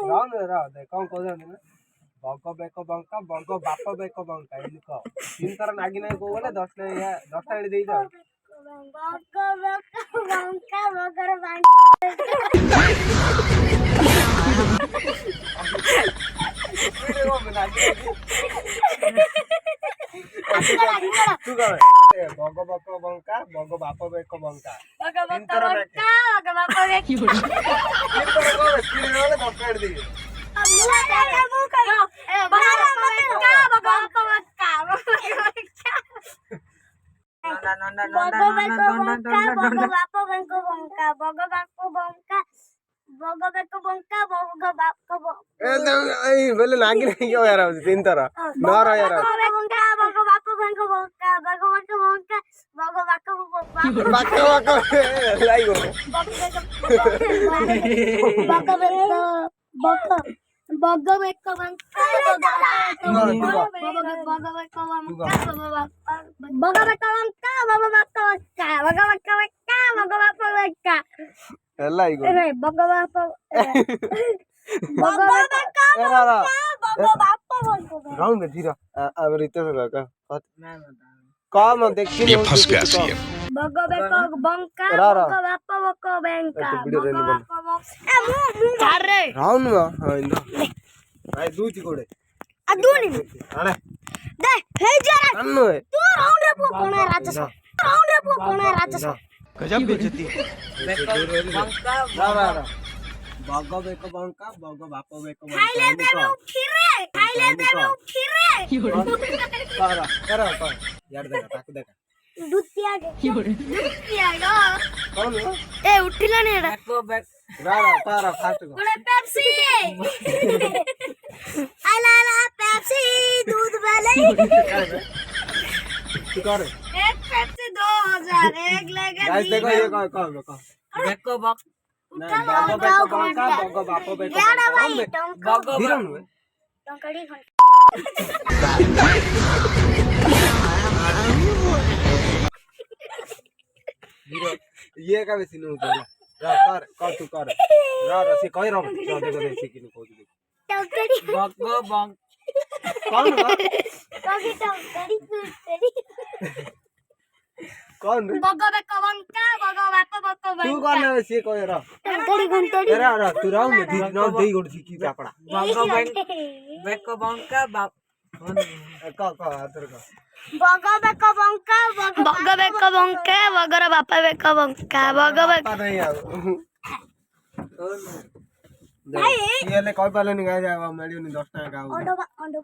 राव दे कौन को जाने ना बग बेक बंका बग बाप बेक बंका एनी को तीन तर नागी नहीं को बोले 10 ने 10 टाइम दे दो बग बेक बंका बगर तू कह बग बक बंका बग बाप बेक बंका तीन तर बंका बग बाप बेक तीन तर को स्क्रीन वाले 10 टाइम दे मुआ दादा मु कहो बग बंका बग बाप बंका बोले नागी नहीं क्यों यार तीन तरह नर यार बग बेक बंका राउंड में धीरा अब रिते से कम देखी ये फंस गया सीएम बग बेक बंका बग बाप बक बेंका राउंड में हां इंदा भाई दूची कोड़े अदूनी अरे दे हे जरा अन्नो है तू राउंड रे पो कोना राक्षस गजब बेइज्जती है बग बेक बंका बग बाप बेक बंका खाइले देबे उठिरे करा यार देखा ताकू देखा दुतिया गे कौन है ए उठिला ने एडा तारा फास्ट को बोले पेप्सी आला पेप्सी दूध वाले कर एक पेप्सी 2000 एक लेगा गाइस देखो ये कौन बेको बक बग बेक बंका बग बाप बेक यारा भाई बग धीरन हुए टंकड़ी ये का भी सीन होता है कर तू कर से कह रहा हूं देखो देख किनु को दे टंकड़ी बको बंक कौन बा टंकड़ी कौन बग बेक बंका बग बाप बक तू बेंका कौन है से कह रहा टंकड़ी अरे तू राव में दी न दे गोड़ सीखी चापड़ा बको बंक बेको बंक का बाप का आतर का बग बेक बंका बगर बाप बेक बंका बग बेक नहीं आ ये ले कोई पाले नहीं गया जावा मेडियो नहीं 10 टाका का अंडो